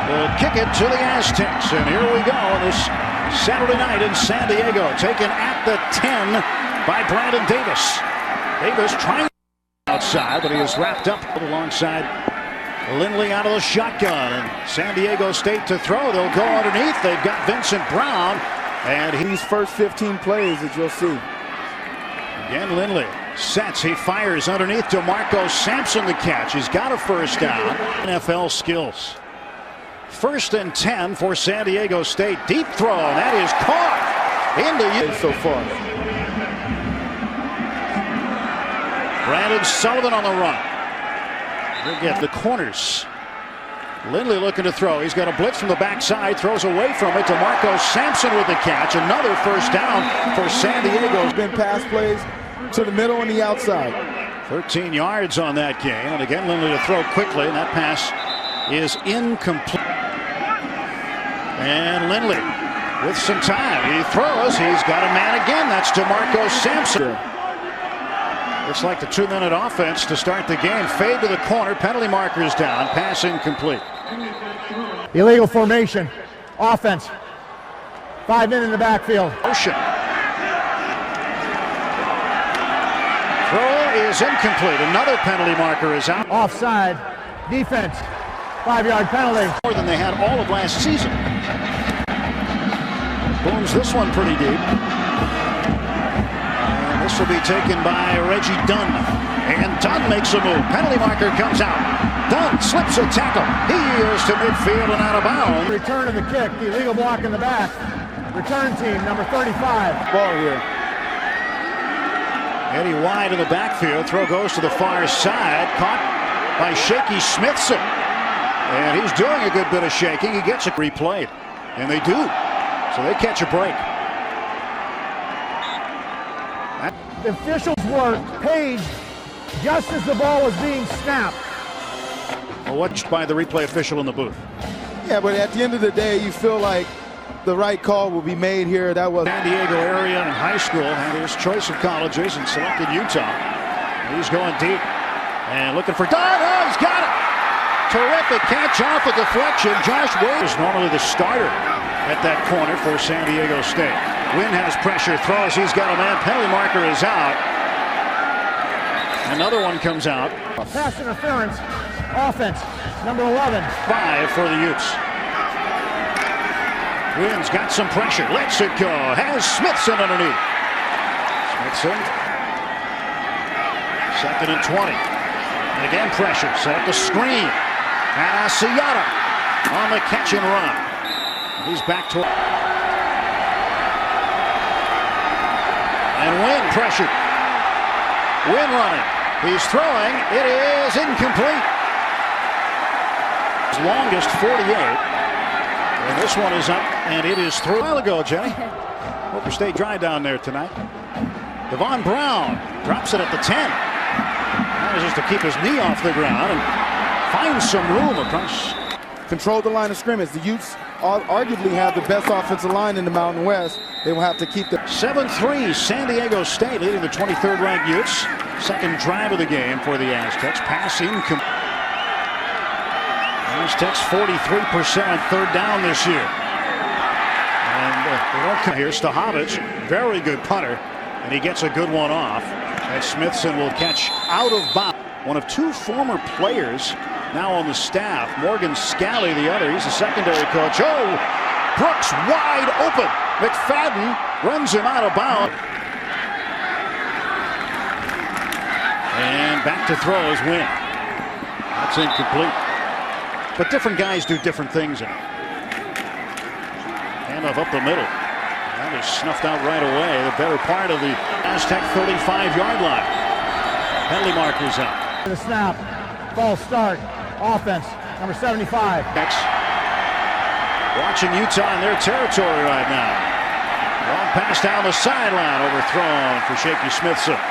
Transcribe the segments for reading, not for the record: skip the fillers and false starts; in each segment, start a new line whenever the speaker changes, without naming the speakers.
will kick it to the Aztecs. And here we go this Saturday night in San Diego. Taken at the 10 by Brandon Davis. Davis trying outside, but he is wrapped up alongside Lindley out of the shotgun. And San Diego State to throw. They'll go underneath. They've got Vincent Brown. And
these first 15 plays that you'll see.
Again, Lindley sets. He fires underneath. DeMarco Sampson the catch. He's got a first down. NFL skills. 1st and 10 for San Diego State. Deep throw. That is caught into you
so far.
Brandon Sullivan on the run. They get the corners. Lindley looking to throw. He's got a blitz from the backside. Throws away from it. DeMarco Sampson with the catch. Another first down for San Diego.
There's been pass plays to the middle and the outside.
13 yards on that game. And again, Lindley to throw quickly. And that pass is incomplete. And Lindley with some time. He throws. He's got a man again. That's DeMarco Sampson. Looks like the 2-minute offense to start the game. Fade to the corner. Penalty markers down. Pass incomplete.
Illegal formation. Offense. 5 men in the backfield.
Motion. Throw is incomplete. Another penalty marker is out.
Offside. Defense. 5-yard penalty.
More than they had all of last season. Booms this one pretty deep. And this will be taken by Reggie Dunn. And Dunn makes a move. Penalty marker comes out. Dunn slips a tackle. He is to midfield and out of bounds.
Return of the kick. The illegal block in the back. Return team, number 35.
Ball here.
Eddie wide in the backfield. Throw goes to the far side. Caught by Shaky Smithson. And he's doing a good bit of shaking. He gets it replayed. And they do. So they catch a break.
The officials were paged just as the ball was being snapped.
Watched by the replay official in the booth.
Yeah, but at the end of the day, you feel like the right call will be made here. That was
San Diego area in high school had his choice of colleges and selected Utah. He's going deep and looking for Dunn. Oh, he's got it. Terrific catch off a deflection. Josh Williams is normally the starter at that corner for San Diego State. Wynn has pressure, throws. He's got a man. Penalty marker is out. Another one comes out.
Pass interference. Offense. Number 11.
5 for the Utes. Wynn's got some pressure. Lets it go. Has Smithson underneath. Smithson. 2nd and 20. And again pressure. Set up the screen. And Asiata on the catch and run. He's back to. And Wynn pressured. Wynn running. He's throwing. It is incomplete. His longest 48. And this one is up, and it is through. A while ago, Jenny. Hope you stay dry down there tonight. Devon Brown drops it at the 10. That was just to keep his knee off the ground and find some room across.
Control the line of scrimmage. The Utes arguably have the best offensive line in the Mountain West. They will have to keep the
7-3 San Diego State leading the 23rd ranked Utes. Second drive of the game for the Aztecs. Pass incomplete. Aztecs 43% on 3rd down this year. And they don't come here. Stahovich, very good punter, and he gets a good one off. And Smithson will catch out of bounds. One of 2 former players now on the staff. Morgan Scally, the other. He's a secondary coach. Oh, Brooks wide open. McFadden runs him out of bounds. And back to throw is Wynn. That's incomplete. But different guys do different things in it. Handoff up the middle. That is snuffed out right away. The better part of the Aztec 35-yard line. Penalty markers out.
The snap. False start. Offense. Number 75.
Next. Watching Utah in their territory right now. Long pass down the sideline. Overthrown for Shaky Smithson.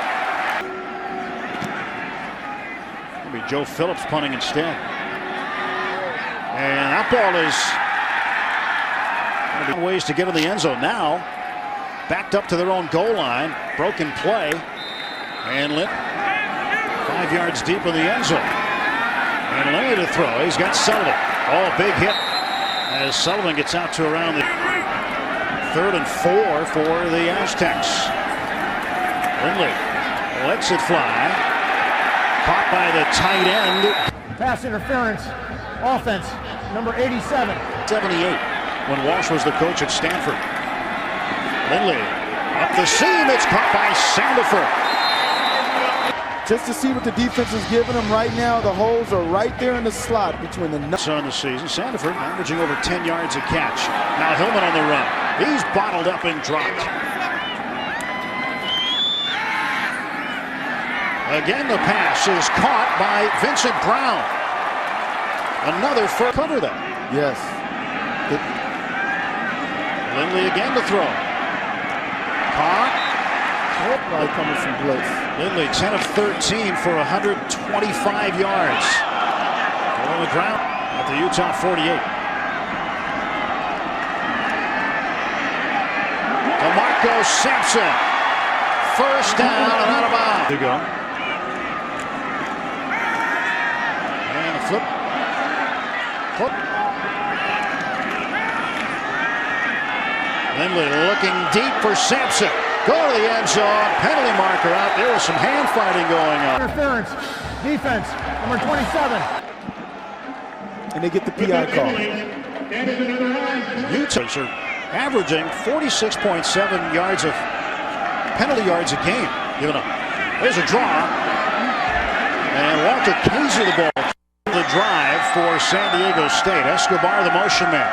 It'll be Joe Phillips punting instead. And that ball is ways to get in the end zone now. Backed up to their own goal line. Broken play. And 5 yards deep in the end zone. And Lindley to throw. He's got Sullivan. Oh, big hit as Sullivan gets out to around the 3rd and 4 for the Aztecs. Lindley lets it fly. Caught by the tight end.
Pass interference, offense, number 87.
78 when Walsh was the coach at Stanford. Lindley up the seam. It's caught by Sandifer.
Just to see what the defense is giving them right now, the holes are right there in the slot between the nuts.
On the season, Sandifer averaging over 10 yards a catch. Now Hillman on the run. He's bottled up and dropped. Again, the pass is caught by Vincent Brown. Another for cover that.
Yes.
Lindley again to throw. Caught.
Probably coming from blitz.
Lindley 10 of 13 for 125 yards. On the ground at the Utah 48. DeMarco Sampson. First down and out of bounds. To go. And a flip. Lindley looking deep for Sampson. Go to the end zone. Penalty marker out. There was some hand fighting going on.
Interference, defense, number 27.
And they get the PI call.
Utah's are averaging 46.7 yards of penalty yards a game given up. There's a draw. And Walter Kaiser the ball. The drive for San Diego State. Escobar the motion man.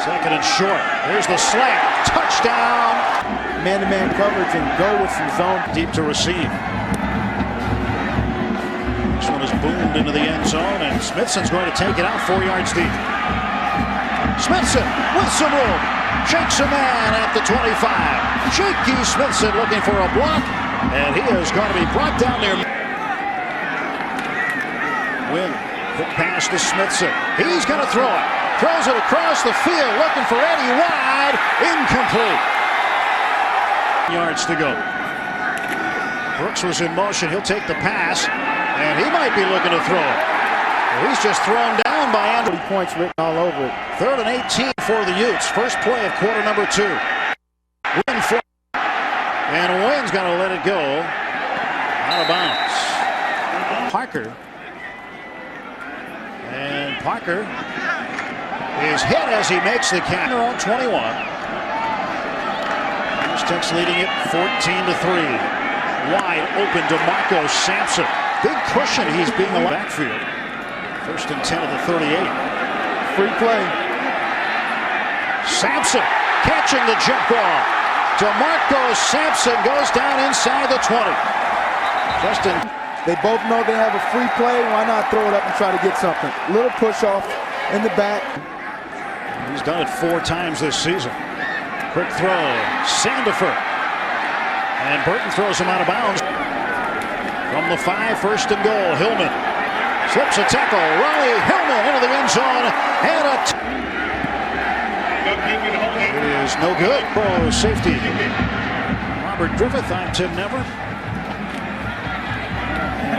2nd and short. There's the slant. Touchdown.
Man-to-man coverage and go with some zone.
Deep to receive. This one is boomed into the end zone, and Smithson's going to take it out 4 yards deep. Smithson with some room. Shakes a man at the 25. Shaky Smithson looking for a block, and he is going to be brought down there. Wynn, quick pass to Smithson. He's going to throw it. Throws it across the field, looking for Eddie wide. Incomplete. Yards to go. Brooks was in motion. He'll take the pass, and he might be looking to throw it. Well, he's just thrown down by Andrew.
40 points written all over it.
3rd and 18 for the Utes. First play of quarter number 2. Wynn fly. And Wynn's going to let it go out of bounds. Parker. And Parker is hit as he makes the catch. On 21. Aztecs leading it 14-3. Wide open DeMarco Sampson. Big cushion he's being in the backfield. 1st and 10 of the 38.
Free play.
Sampson catching the jump ball. DeMarco Sampson goes down inside the 20. Justin.
They both know they have a free play. Why not throw it up and try to get something? Little push off in the back.
He's done it 4 times this season. Quick throw. Sandifer. And Burton throws him out of bounds. From the 5, 1st and goal. Hillman slips a tackle. Riley Hillman into the end zone. And it is no good. Oh, safety. Robert Griffith on Tim Never.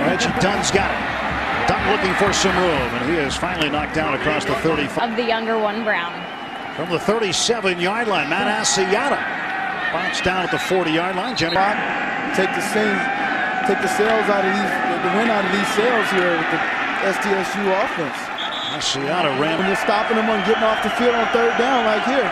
Reggie Dunn's got it. Dunn looking for some room, and he is finally knocked down across the 35.
Of the younger one, Brown.
From the 37-yard line, Matt Asiata bounce down at the 40-yard line. Jenny.
Take the sails out of these, the win out of these sails here with the SDSU offense.
Asiata ran.
When you're stopping them on getting off the field on 3rd down, like here.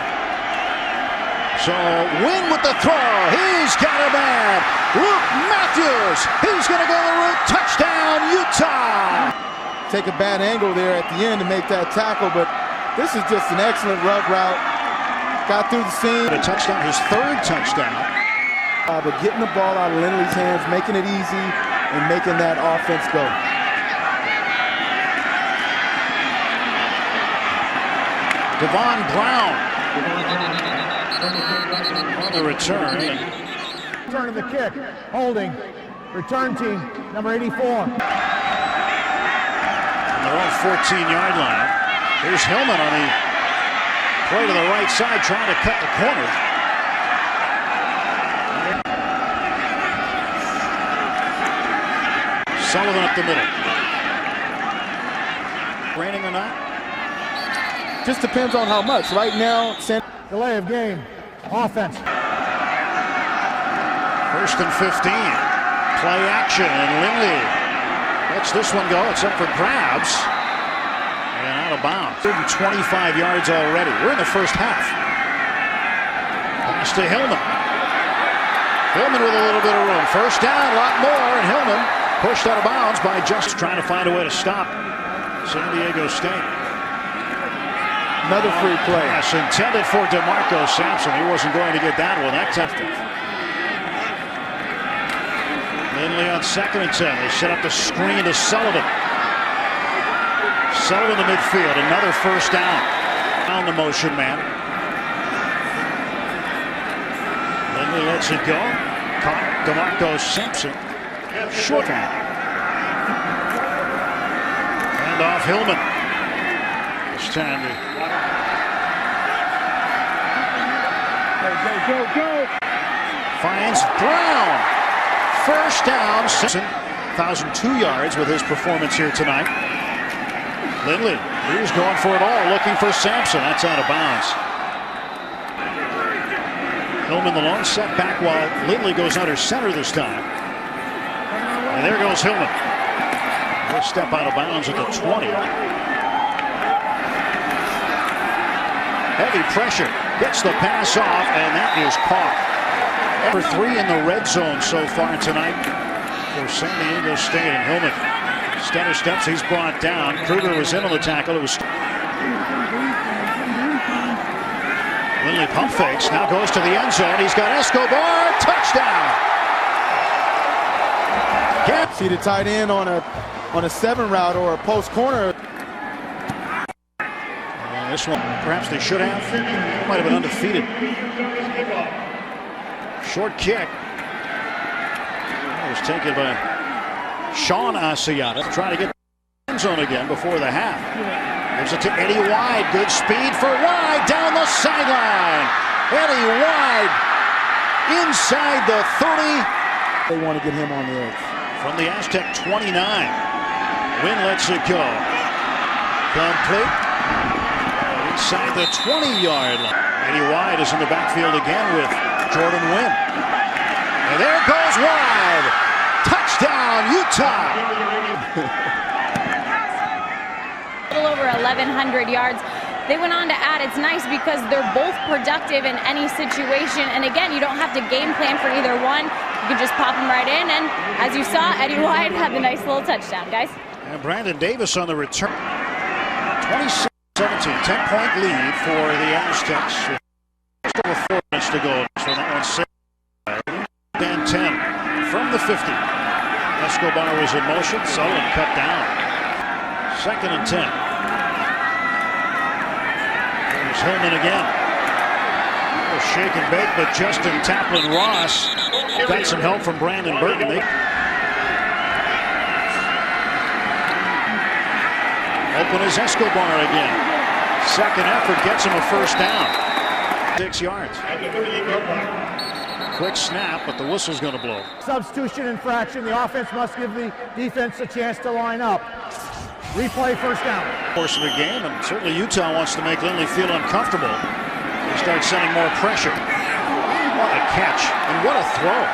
So Wynn with the throw. He's got a man. Luke Matthews. He's going to go the route. Touchdown, Utah.
Take a bad angle there at the end to make that tackle, but this is just an excellent rug route. Got through the seam.
A touchdown, his 3rd touchdown.
But getting the ball out of Lindley's hands, making it easy, and making that offense go.
Devon Brown. On the return.
Return of the kick, holding, return team, number 84.
On their own 14-yard line. Here's Hillman on the play to the right side, trying to cut the corner. Sullivan up the middle. Raining or not?
Just depends on how much. Right now,
Delay of game. Offense.
1st and 15. Play action, and Lindley lets this one go. It's up for grabs. And out of bounds. 125 yards already. We're in the first half. Pass to Hillman. Hillman with a little bit of room. First down, a lot more, and Hillman pushed out of bounds by just trying to find a way to stop San Diego State.
Another free play.
Pass intended for DeMarco Sampson. He wasn't going to get that one. That's empty. Lindley on 2nd and 10. They set up the screen to Sullivan. Sullivan to midfield. Another first down. Down the motion man. Lindley lets it go. Caught DeMarco Sampson. Short one. And off Hillman. This time
Go.
finds Brown. First down. Simpson, 1,002 yards with his performance here tonight. Lindley, he's going for it all, looking for Sampson. That's out of bounds. Hillman the lone setback while Lindley goes under center this time. And there goes Hillman. He'll step out of bounds at the 20. Heavy pressure. Gets the pass off, and that is caught. Number 3 in the red zone so far tonight for San Diego State. And Hillman stutter steps. He's brought down. Kruger was in on the tackle. It was Lindley pump fakes. Now goes to the end zone. He's got Escobar. Touchdown.
See the tight end on a 7 route or a post corner.
This one, perhaps they should have. Might have been undefeated. Short kick. That was taken by Sean Asiata. Trying to get the end zone again before the half. Gives it to Eddie Wide. Good speed for Wide down the sideline. Eddie Wide inside the 30.
They want to get him on the edge.
From the Aztec 29. Wynn lets it go. Complete. Inside the 20-yard line. Eddie Wide is in the backfield again with Jordan Wynn. And there goes Wide. Touchdown, Utah.
A little over 1,100 yards. They went on to add, it's nice because they're both productive in any situation. And again, you don't have to game plan for either one. You can just pop them right in. And as you saw, Eddie Wide had the nice little touchdown, guys.
And Brandon Davis on the return. 26-17, 10-point lead for the Aztecs. Just over 4 minutes to go. So that one's 6. Dan 10 from the 50. Escobar was in motion. Sullivan cut down. 2nd and 10. There's Hillman again. A shake and bake, but Justin Taplin-Ross got some help from Brandon Burton. Open is Escobar again. Second effort gets him a first down. 6 yards. Quick snap, but the whistle's going to blow.
Substitution infraction. The offense must give the defense a chance to line up. Replay, first down.
Course of the game, and certainly Utah wants to make Lindley feel uncomfortable. They start sending more pressure. What a catch, and what a throw.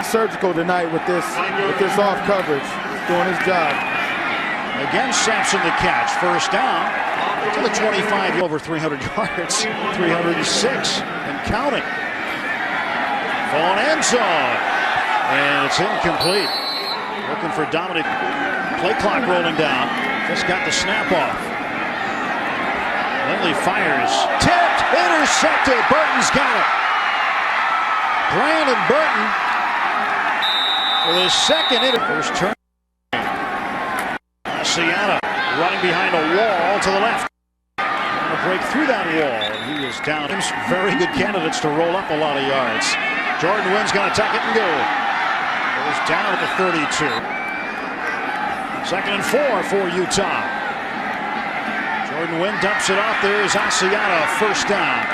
Surgical tonight with this off coverage. He's doing his job.
Again, Sampson the catch. First down to the 25, over 300 yards, 306 and counting. Falling end zone, and it's incomplete. Looking for Dominic. Play clock rolling down. Just got the snap off. Lindley fires. Tipped, intercepted. Burton's got it. Brandon Burton with his second first turn. Asiata running behind a wall to the left. Going to break through that wall. He is down. Very good candidates to roll up a lot of yards. Jordan Wynn's going to tuck it and go. Goes down at the 32. 2nd and 4 for Utah. Jordan Wynn dumps it off. There's Asiata, first down.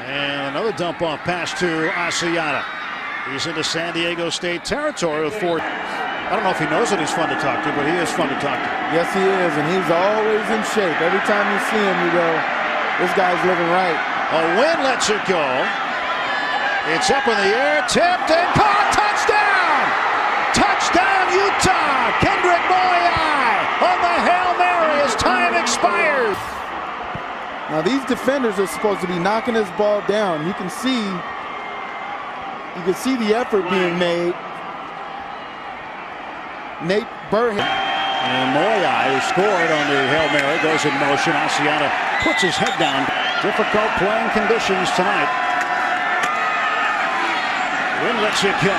And another dump off pass to Asiata. He's into San Diego State territory with 4. I don't know if he knows that he's fun to talk to, but he is fun to talk to.
Yes, he is, and he's always in shape. Every time you see him, you go, this guy's living right.
A win lets it go. It's up in the air, tipped and caught. Touchdown! Touchdown, Utah! Kendrick Moyai on the Hail Mary as time expires.
Now these defenders are supposed to be knocking this ball down. You can see the effort being made. Nate Burhan.
And Moyai, who scored on the Hail Mary, goes in motion. Asiata puts his head down. Difficult playing conditions tonight. Win lets it go.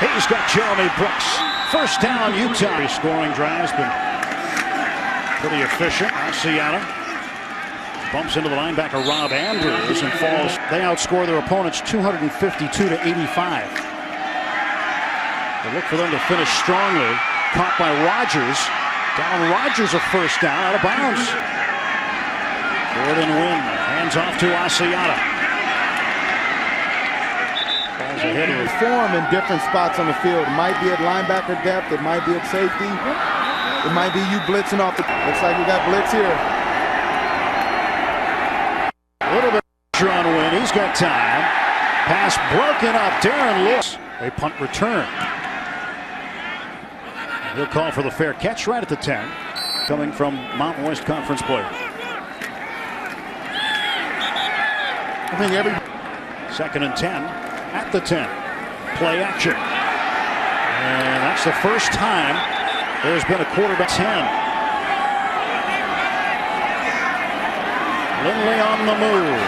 He's got Jeremy Brooks. First down, Utah. His scoring drive's been pretty efficient. Asiata bumps into the linebacker Rob Andrews and falls. They outscore their opponents 252 to 85. They look for them to finish strongly. Caught by Rogers. Down Rogers, a first down, out of bounds. Gordon Wynn hands off to Asiata. Falls ahead of him.
Form in different spots on the field. It might be at linebacker depth. It might be at safety. It might be you blitzing off the. Looks like we got blitz here.
A little bit of pressure on Wynn. He's got time. Pass broken up. Darren Lewis. A punt return. He'll call for the fair catch right at the 10, coming from Mountain West Conference player.
I think every
2nd and 10 at the 10. Play action. And that's the first time there's been a quarterback 10. Lindley on the move.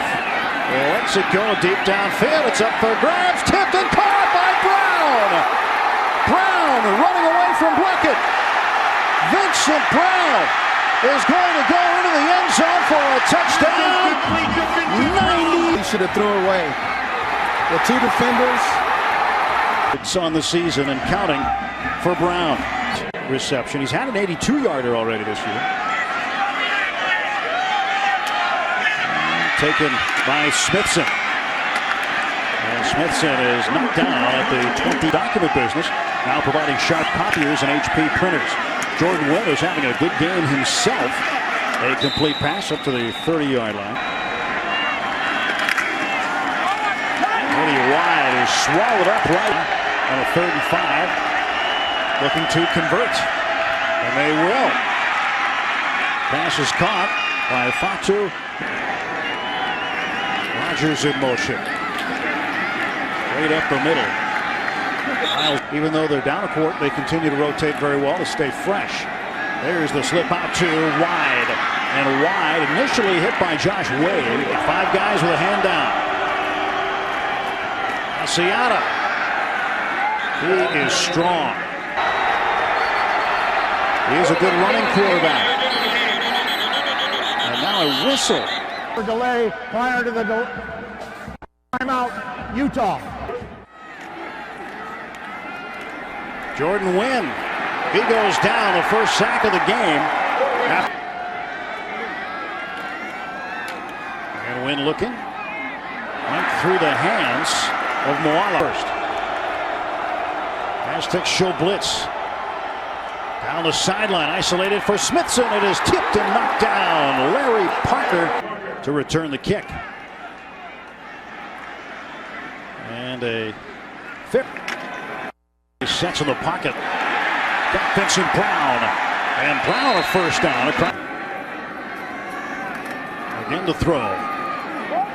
Lets it go deep downfield. It's up for grabs. Tipped and caught by Brown. Brown running away from Blackett. Vincent Brown is going to go into the end zone for a touchdown. 90.
He should have threw away. The two defenders.
It's on the season and counting for Brown. Reception. He's had an 82-yarder already this year. Taken by Smithson. And Smithson is knocked down at the 20 document business. Now providing sharp copiers and HP printers. Jordan Wynn is having a good game himself. A complete pass up to the 30-yard line. Really wide is swallowed up right on a 3rd and 5. Looking to convert. And they will. Pass is caught by Fatu. Rogers in motion. Right up the middle. Even though they're down a court, they continue to rotate very well to stay fresh. There's the slip out to wide. And wide, initially hit by Josh Wade. 5 guys with a hand down. Asiata. He is strong. He is a good running quarterback. And now a whistle.
For delay prior to the timeout, Utah.
Jordan Wynn. He goes down, the first sack of the game. And Wynn looking. Went through the hands of Moala first. Aztecs show blitz. Down the sideline, isolated for Smithson. It is tipped and knocked down. Larry Parker to return the kick. And a fair. He sets in the pocket. Got Vincent Brown. And Brown a first down. Again to throw.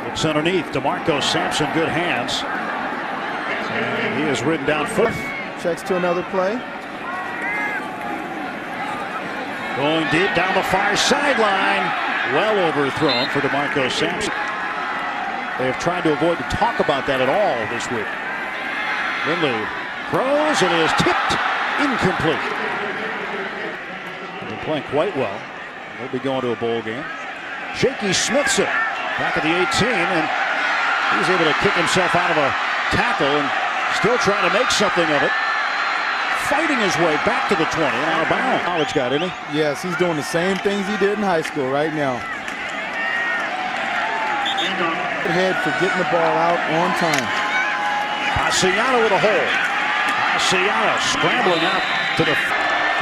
Looks underneath. DeMarco Sampson, good hands. And he is ridden down foot.
Checks to another play.
Going deep down the far sideline. Well overthrown for DeMarco Sampson. They have tried to avoid to talk about that at all this week. Lindley throws and it is tipped incomplete. They're playing quite well. They'll be going to a bowl game. Shaky Smithson back at the 18, and he's able to kick himself out of a tackle and still trying to make something of it. Fighting his way back to the 20 and out of bounds. College guy, isn't he?
Yes, he's doing the same things he did in high school right now. Head for getting the ball out on time.
Asiata with a hole. Asiata scrambling out to the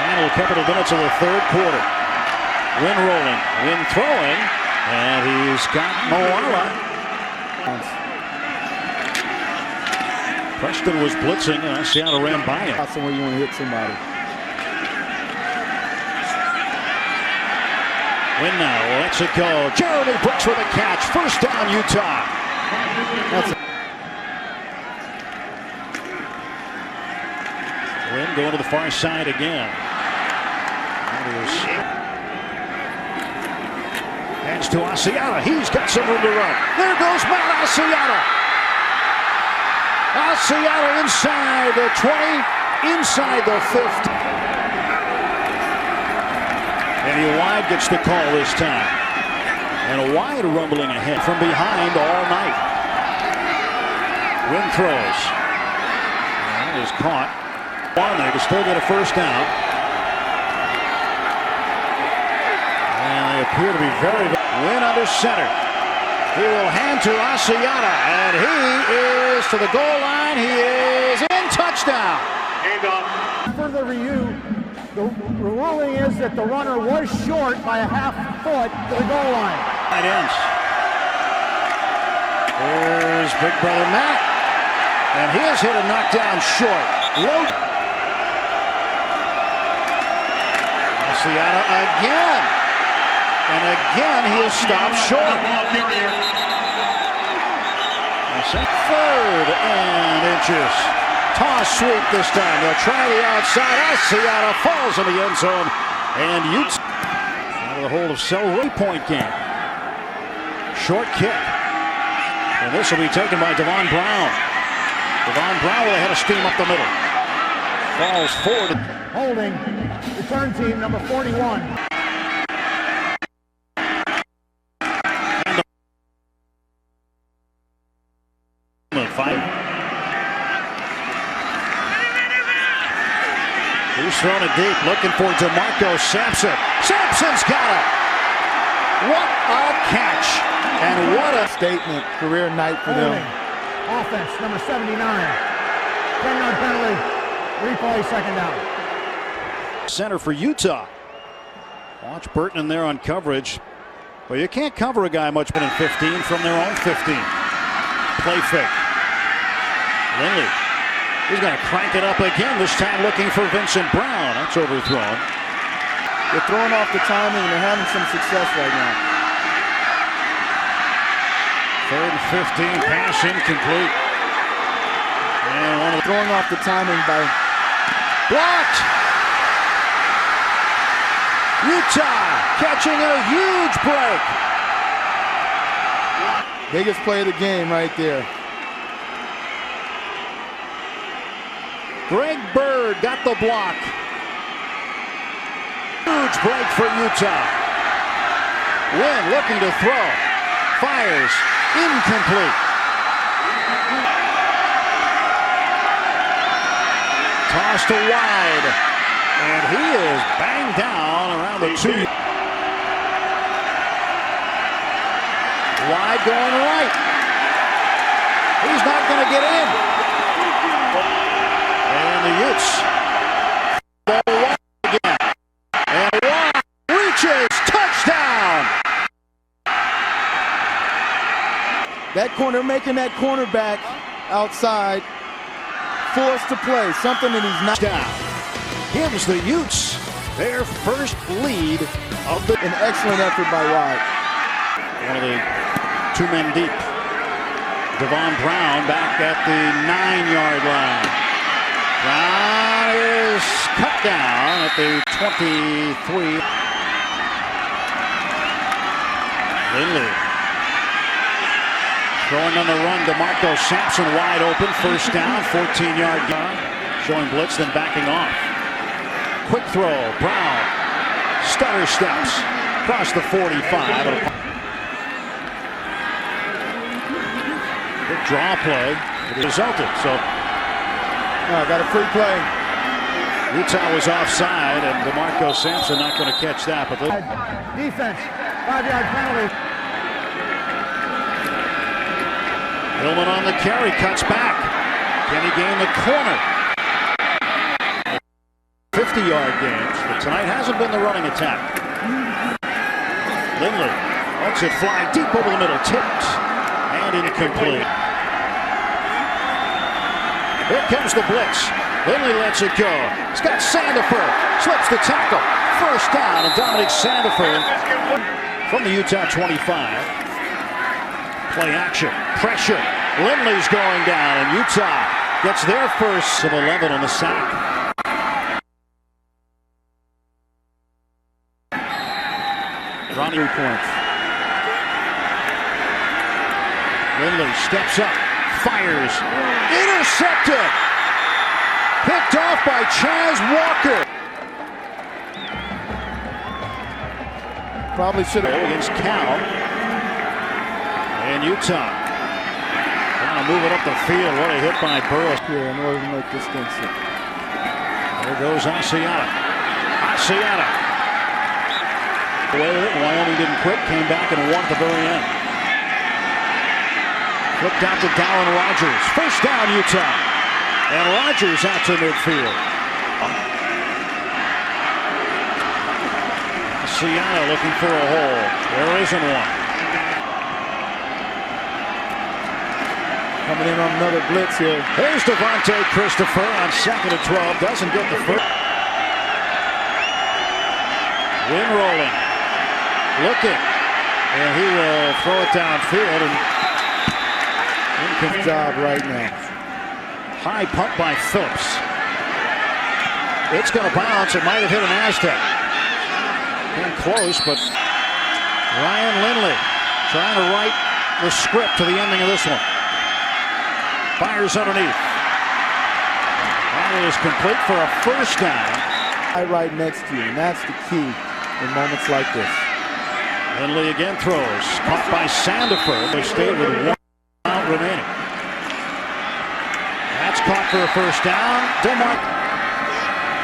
final couple of minutes of the third quarter. Wynn rolling, Wynn throwing, and he's got Moala. Preston was blitzing, and Asiata ran by him.
That's somewhere you want to hit somebody.
Wynn now lets it go. Jeremy Brooks with a catch. First down, Utah. Wynn going to the far side again. Hands to Asiata. He's got some room to run. There goes Matt Asiata. Asiata inside the 20, inside the 50. And he wide gets the call this time. And a wide rumbling ahead from behind all night. Wynn throws. That is caught. On there to still get a first down. And they appear to be very good. Wynn under center. He will hand to Asiata. And he is to the goal line. He is in. Touchdown.
Further review, the ruling is that the runner was short by a half foot to the goal line.
Tight ends. There's big brother Matt. And his hit a knockdown short. Low. Asiata again. And again he is stopped short. Third and inches. Toss sweep this time. They'll try the outside. Asiata falls in the end zone. And Utes out of the hold of Selway. Point game. Short kick. And this will be taken by Devon Brown. Devon Brown with a head of steam up the middle. Falls forward.
Holding, return team number 41.
He's thrown it deep, looking for DeMarco Sampson. Sampson's got it. What a catch. And what a
statement. Career night for them.
Offense, number 79. 10-yard penalty. Replay, second down.
Center for Utah. Watch Burton in there on coverage. Well, you can't cover a guy much better than 15 from their own 15. Play fake. Lindley. He's going to crank it up again, this time looking for Vincent Brown. That's overthrown.
They're throwing off the timing and they're having some success right now.
Third and 15, pass incomplete. And
throwing off the timing by
blocked. Utah catching a huge break.
Biggest play of the game right there.
Greg Bird got the block. Huge break for Utah. Wynn looking to throw. Fires. Incomplete. Tossed to wide. And he is banged down around the 2. Wide going right. He's not going to get in. And the Utes ball wide again. And wide reaches. Touchdown.
That corner, making that cornerback outside forced to play. Something that he's not
down. Gives the Utes their first lead of the.
An excellent effort by White.
One of the 2 men deep. Devon Brown back at the 9-yard line. Brown is cut down at the 23. Lindley throwing on the run. DeMarco Sampson wide open. First down, 14-yard gun. Showing blitz, then backing off. Quick throw. Brown stutter steps across the 45. Good draw play. It resulted. So
got a free play.
Utah was offside, and DeMarco Sampson not going to catch that. But
defense, 5-yard penalty.
Hillman on the carry, cuts back. Can he gain the corner? 50-yard games, but tonight hasn't been the running attack. Lindley lets it fly deep over the middle, tipped and incomplete. Here comes the blitz. Lindley lets it go. He's got Sandifer, slips the tackle. First down, and Dominic Sandifer from the Utah 25. Play action, pressure. Lindley's going down, and Utah gets their first of 11 on the sack. Ronnie points. Lindley steps up, fires, intercepted. Picked off by Chaz Walker.
Probably should have
against Cal. And Utah trying to move it up the field. What a hit by Burris
here in order to make this thing sit.
There goes Asiata. Asiata. Wyoming didn't quit, came back and won at the very end. Flipped out to Dallin Rogers. First down, Utah. And Rogers out to midfield. Asiata looking for a hole. There isn't one.
Coming in on another blitz here.
Here's Devontae Christopher on 2nd and 12. Doesn't get the first. Wind rolling. Looking. And he will throw it downfield. And
good job right now.
High punt by Phillips. It's going to bounce. It might have hit an Aztec. Getting close, but Ryan Lindley trying to write the script to the ending of this one. Fires underneath. That is complete for a first down.
Right next to you, and that's the key in moments like this.
Lindley again throws. Caught by Sandifer. They stayed with 1 out remaining. That's caught for a first down.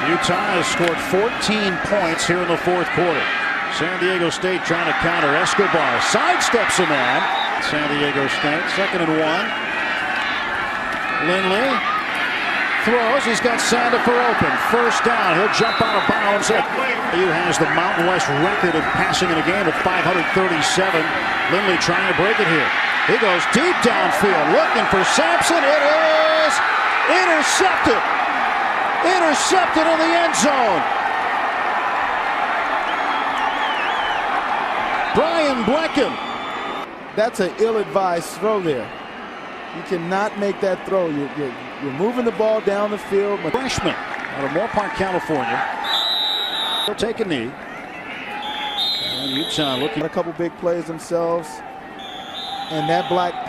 Utah has scored 14 points here in the fourth quarter. San Diego State trying to counter. Escobar sidesteps a man. San Diego State, 2nd and 1. Lindley throws. He's got Sandifer open. First down. He'll jump out of bounds. He has the Mountain West record of passing in a game at 537. Lindley trying to break it here. He goes deep downfield, looking for Sampson. It is intercepted. Intercepted in the end zone. Brian Blecken.
That's an ill-advised throw there. You cannot make that throw. You're moving the ball down the field.
Freshman out of Moorpark, California. They'll take a knee. And Utah looking
at a couple big plays themselves. And that black